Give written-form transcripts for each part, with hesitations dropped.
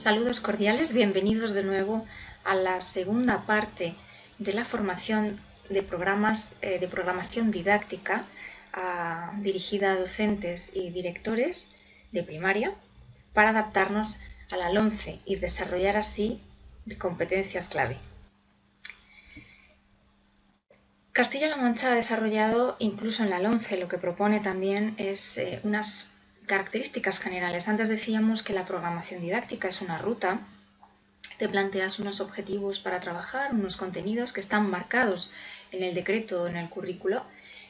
Saludos cordiales, bienvenidos de nuevo a la segunda parte de la formación de programas de programación didáctica dirigida a docentes y directores de primaria para adaptarnos a la LOMCE y desarrollar así competencias clave. Castilla-La Mancha ha desarrollado incluso en la LOMCE, lo que propone también es unas características generales. Antes decíamos que la programación didáctica es una ruta, te planteas unos objetivos para trabajar, unos contenidos que están marcados en el decreto o en el currículo.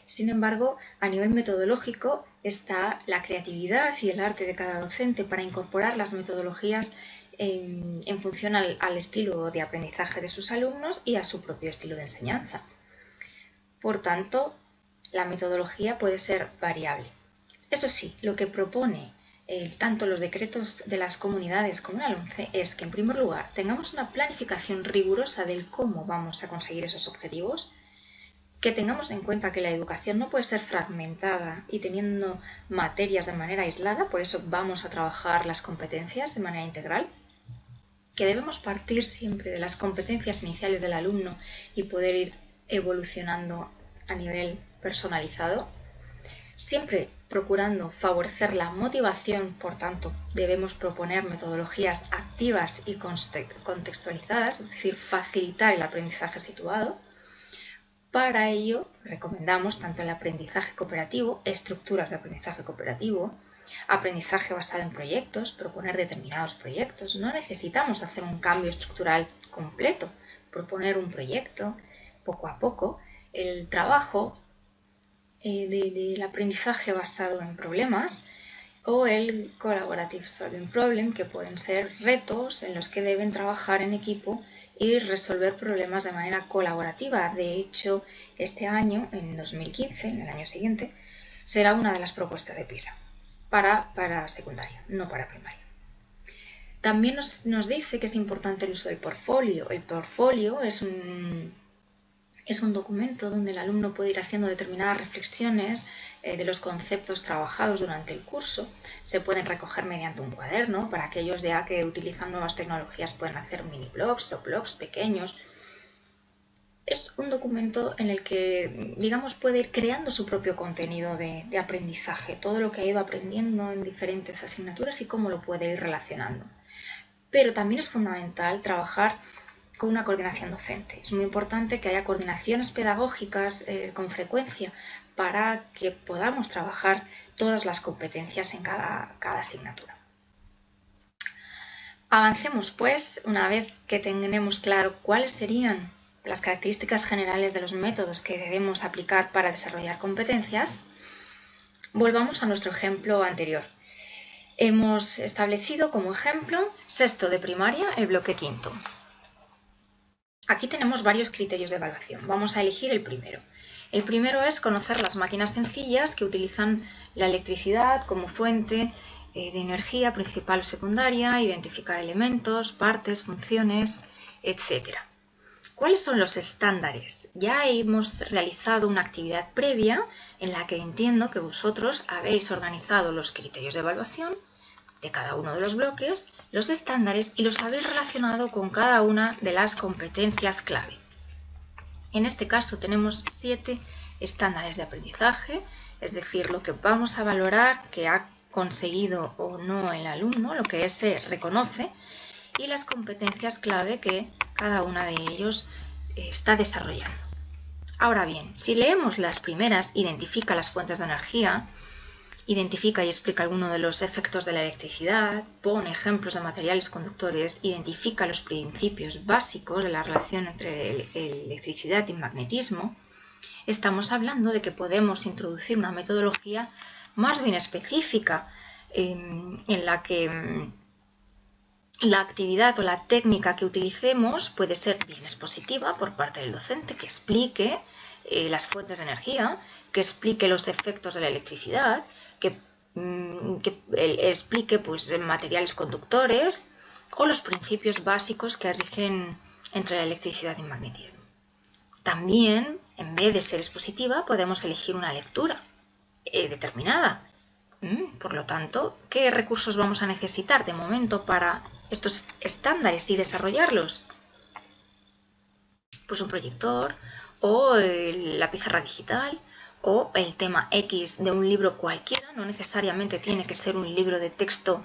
Sin embargo, a nivel metodológico está la creatividad y el arte de cada docente para incorporar las metodologías en función al estilo de aprendizaje de sus alumnos y a su propio estilo de enseñanza. Por tanto, la metodología puede ser variable. Eso sí, lo que propone tanto los decretos de las comunidades como la LOMCE es que, en primer lugar, tengamos una planificación rigurosa del cómo vamos a conseguir esos objetivos, que tengamos en cuenta que la educación no puede ser fragmentada y teniendo materias de manera aislada, por eso vamos a trabajar las competencias de manera integral, que debemos partir siempre de las competencias iniciales del alumno y poder ir evolucionando a nivel personalizado, siempre procurando favorecer la motivación. Por tanto, debemos proponer metodologías activas y contextualizadas, es decir, facilitar el aprendizaje situado. Para ello, recomendamos tanto el aprendizaje cooperativo, estructuras de aprendizaje cooperativo, aprendizaje basado en proyectos, proponer determinados proyectos. No necesitamos hacer un cambio estructural completo, proponer un proyecto poco a poco. El trabajo del aprendizaje basado en problemas o el Collaborative Solving Problem, que pueden ser retos en los que deben trabajar en equipo y resolver problemas de manera colaborativa. De hecho, este año, en 2015, en el año siguiente, será una de las propuestas de PISA para secundaria, no para primaria. También nos dice que es importante el uso del portfolio. El portfolio es un documento donde el alumno puede ir haciendo determinadas reflexiones de los conceptos trabajados durante el curso. Se pueden recoger mediante un cuaderno para aquellos ya que utilizan nuevas tecnologías, pueden hacer mini blogs o blogs pequeños. Es un documento en el que, digamos, puede ir creando su propio contenido de aprendizaje, todo lo que ha ido aprendiendo en diferentes asignaturas y cómo lo puede ir relacionando. Pero también es fundamental trabajar con una coordinación docente. Es muy importante que haya coordinaciones pedagógicas con frecuencia para que podamos trabajar todas las competencias en cada asignatura. Avancemos, pues, una vez que tengamos claro cuáles serían las características generales de los métodos que debemos aplicar para desarrollar competencias, volvamos a nuestro ejemplo anterior. Hemos establecido como ejemplo sexto de primaria, el bloque quinto. Aquí tenemos varios criterios de evaluación. Vamos a elegir el primero. El primero es conocer las máquinas sencillas que utilizan la electricidad como fuente de energía principal o secundaria, identificar elementos, partes, funciones, etc. ¿Cuáles son los estándares? Ya hemos realizado una actividad previa en la que entiendo que vosotros habéis organizado los criterios de evaluación de cada uno de los bloques, los estándares, y los habéis relacionado con cada una de las competencias clave. En este caso tenemos 7 estándares de aprendizaje, es decir, lo que vamos a valorar que ha conseguido o no el alumno, lo que se reconoce, y las competencias clave que cada una de ellos está desarrollando. Ahora bien, si leemos las primeras, identifica las fuentes de energía, identifica y explica alguno de los efectos de la electricidad, pone ejemplos de materiales conductores, identifica los principios básicos de la relación entre electricidad y magnetismo. Estamos hablando de que podemos introducir una metodología más bien específica en la que la actividad o la técnica que utilicemos puede ser bien expositiva por parte del docente, que explique las fuentes de energía, que explique los efectos de la electricidad, que explique pues, materiales conductores o los principios básicos que rigen entre la electricidad y el magnetismo. También, en vez de ser expositiva, podemos elegir una lectura determinada. Por lo tanto, ¿qué recursos vamos a necesitar de momento para estos estándares y desarrollarlos? Pues un proyector o la pizarra digital o el tema X de un libro cualquiera, no necesariamente tiene que ser un libro de texto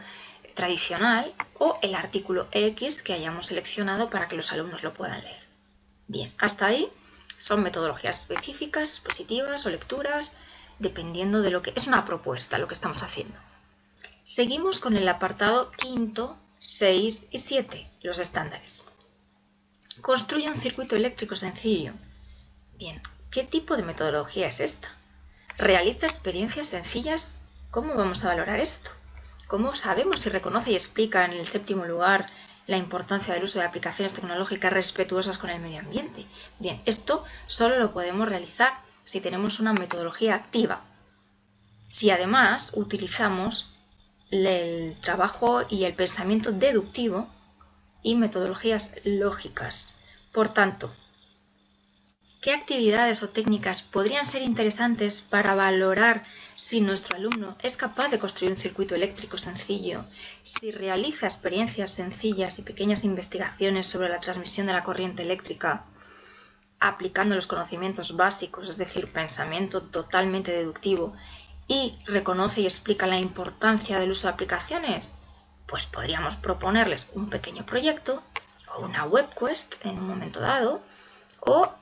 tradicional, o el artículo X que hayamos seleccionado para que los alumnos lo puedan leer. Bien, hasta ahí son metodologías específicas, expositivas o lecturas, dependiendo de lo que es una propuesta, lo que estamos haciendo. Seguimos con el apartado quinto, 6 y 7, los estándares. Construye un circuito eléctrico sencillo. Bien, ¿qué tipo de metodología es esta? Realiza experiencias sencillas. ¿Cómo vamos a valorar esto? ¿Cómo sabemos si reconoce y explica en el séptimo lugar la importancia del uso de aplicaciones tecnológicas respetuosas con el medio ambiente? Bien, esto solo lo podemos realizar si tenemos una metodología activa. Si además utilizamos el trabajo y el pensamiento deductivo y metodologías lógicas. Por tanto, ¿qué actividades o técnicas podrían ser interesantes para valorar si nuestro alumno es capaz de construir un circuito eléctrico sencillo, si realiza experiencias sencillas y pequeñas investigaciones sobre la transmisión de la corriente eléctrica, aplicando los conocimientos básicos, es decir, pensamiento totalmente deductivo, y reconoce y explica la importancia del uso de aplicaciones? Pues podríamos proponerles un pequeño proyecto o una web quest en un momento dado, o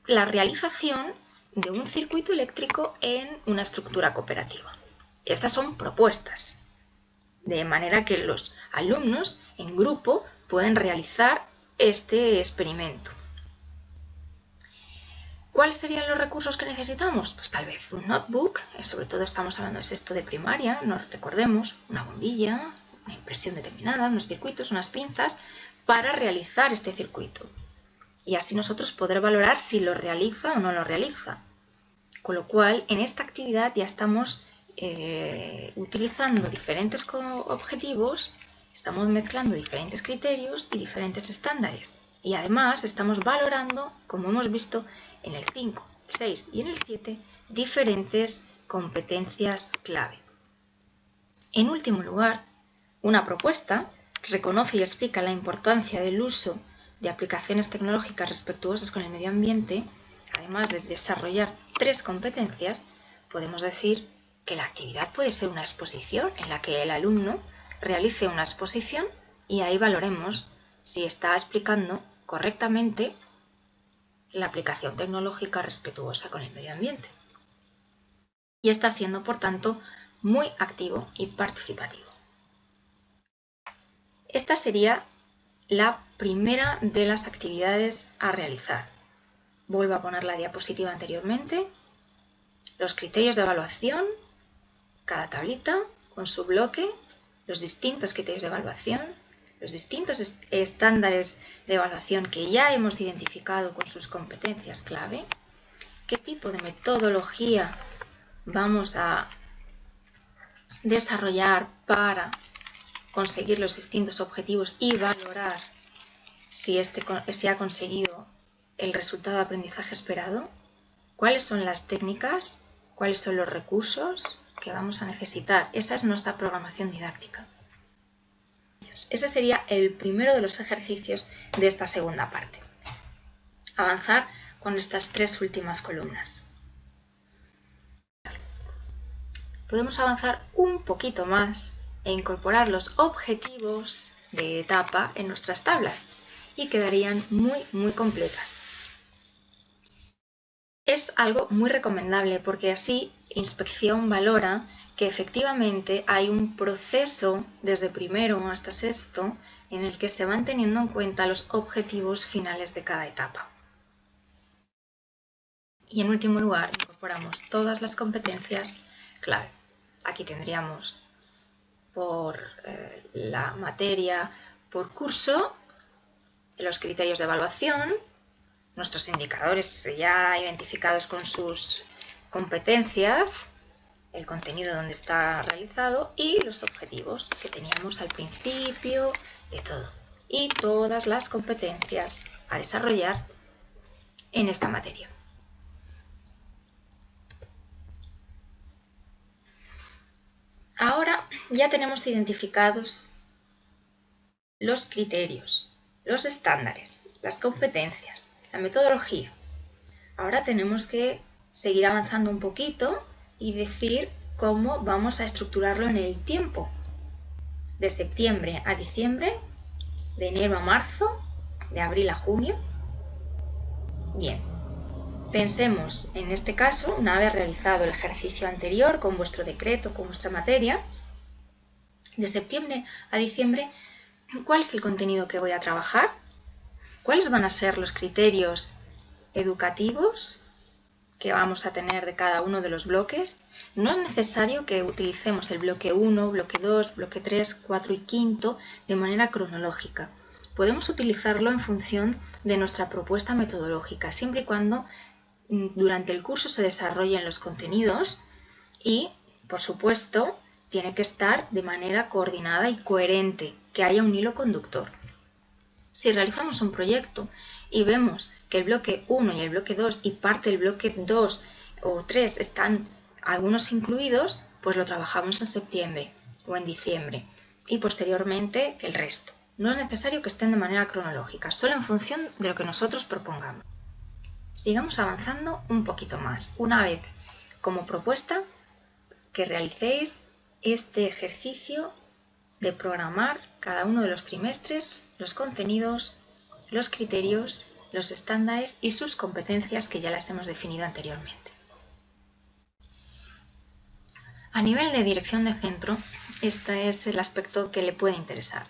la realización de un circuito eléctrico en una estructura cooperativa. Estas son propuestas, de manera que los alumnos en grupo pueden realizar este experimento. ¿Cuáles serían los recursos que necesitamos? Pues tal vez un notebook, sobre todo estamos hablando de sexto de primaria, nos recordemos, una bombilla, una impresión determinada, unos circuitos, unas pinzas, para realizar este circuito. Y así nosotros poder valorar si lo realiza o no lo realiza. Con lo cual, en esta actividad ya estamos utilizando diferentes objetivos, estamos mezclando diferentes criterios y diferentes estándares. Y además estamos valorando, como hemos visto en el 5, 6 y en el 7, diferentes competencias clave. En último lugar, una propuesta reconoce y explica la importancia del uso de aplicaciones tecnológicas respetuosas con el medio ambiente. Además de desarrollar 3 competencias, podemos decir que la actividad puede ser una exposición en la que el alumno realice una exposición y ahí valoremos si está explicando correctamente la aplicación tecnológica respetuosa con el medio ambiente. Y está siendo, por tanto, muy activo y participativo. Esta sería la primera de las actividades a realizar. Vuelvo a poner la diapositiva anteriormente. Los criterios de evaluación, cada tablita con su bloque, los distintos criterios de evaluación, los distintos estándares de evaluación que ya hemos identificado con sus competencias clave, qué tipo de metodología vamos a desarrollar para conseguir los distintos objetivos y valorar si se ha conseguido el resultado de aprendizaje esperado, cuáles son las técnicas, cuáles son los recursos que vamos a necesitar. Esa es nuestra programación didáctica. Ese sería el primero de los ejercicios de esta segunda parte. Avanzar con estas 3 últimas columnas. Podemos avanzar un poquito más e incorporar los objetivos de etapa en nuestras tablas y quedarían muy completas. Es algo muy recomendable porque así Inspección valora que efectivamente hay un proceso desde primero hasta sexto en el que se van teniendo en cuenta los objetivos finales de cada etapa. Y en último lugar, incorporamos todas las competencias clave. Aquí tendríamos por la materia por curso, los criterios de evaluación, nuestros indicadores ya identificados con sus competencias, el contenido donde está realizado y los objetivos que teníamos al principio de todo. Y todas las competencias a desarrollar en esta materia. Ahora ya tenemos identificados los criterios, los estándares, las competencias, la metodología. Ahora tenemos que seguir avanzando un poquito y decir cómo vamos a estructurarlo en el tiempo. De septiembre a diciembre, de enero a marzo, de abril a junio. Bien, pensemos en este caso, una vez realizado el ejercicio anterior con vuestro decreto, con vuestra materia, de septiembre a diciembre, ¿cuál es el contenido que voy a trabajar? ¿Cuáles van a ser los criterios educativos que vamos a tener de cada uno de los bloques? No es necesario que utilicemos el bloque 1, bloque 2, bloque 3, 4 y 5 de manera cronológica. Podemos utilizarlo en función de nuestra propuesta metodológica, siempre y cuando durante el curso se desarrollen los contenidos y, por supuesto, tiene que estar de manera coordinada y coherente, que haya un hilo conductor. Si realizamos un proyecto y vemos que el bloque 1 y el bloque 2 y parte del bloque 2 o 3 están algunos incluidos, pues lo trabajamos en septiembre o en diciembre y posteriormente el resto. No es necesario que estén de manera cronológica, solo en función de lo que nosotros propongamos. Sigamos avanzando un poquito más. Una vez como propuesta que realicéis este ejercicio de programar cada uno de los trimestres, los contenidos, los criterios, los estándares y sus competencias que ya las hemos definido anteriormente. A nivel de dirección de centro, este es el aspecto que le puede interesar.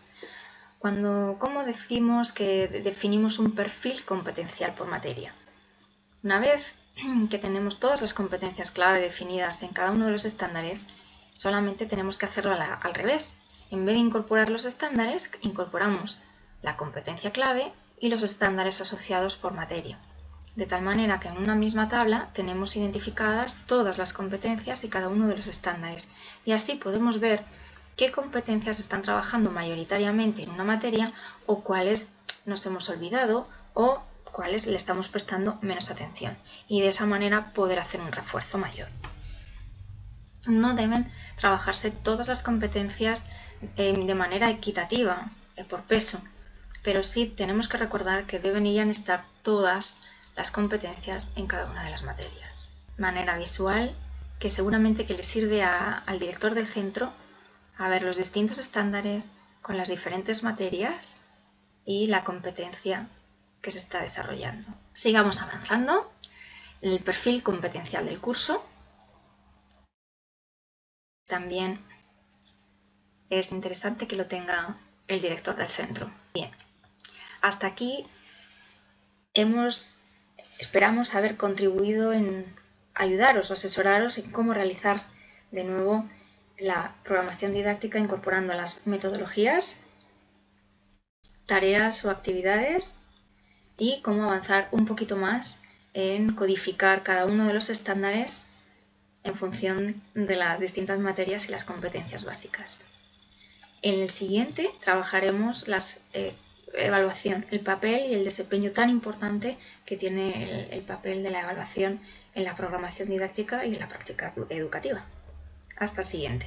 ¿Cómo decimos que definimos un perfil competencial por materia? Una vez que tenemos todas las competencias clave definidas en cada uno de los estándares, solamente tenemos que hacerlo al revés. En vez de incorporar los estándares, incorporamos la competencia clave y los estándares asociados por materia. De tal manera que en una misma tabla tenemos identificadas todas las competencias y cada uno de los estándares. Y así podemos ver qué competencias están trabajando mayoritariamente en una materia o cuáles nos hemos olvidado o cuáles le estamos prestando menos atención. Y de esa manera poder hacer un refuerzo mayor. No deben trabajarse todas las competencias de manera equitativa, por peso, pero sí tenemos que recordar que deberían estar todas las competencias en cada una de las materias. Manera visual que seguramente que le sirve al director del centro a ver los distintos estándares con las diferentes materias y la competencia que se está desarrollando. Sigamos avanzando. El perfil competencial del curso. También es interesante que lo tenga el director del centro. Bien, hasta aquí esperamos haber contribuido en ayudaros o asesoraros en cómo realizar de nuevo la programación didáctica incorporando las metodologías, tareas o actividades y cómo avanzar un poquito más en codificar cada uno de los estándares en función de las distintas materias y las competencias básicas. En el siguiente trabajaremos la evaluación, el papel y el desempeño tan importante que tiene el papel de la evaluación en la programación didáctica y en la práctica educativa. Hasta el siguiente.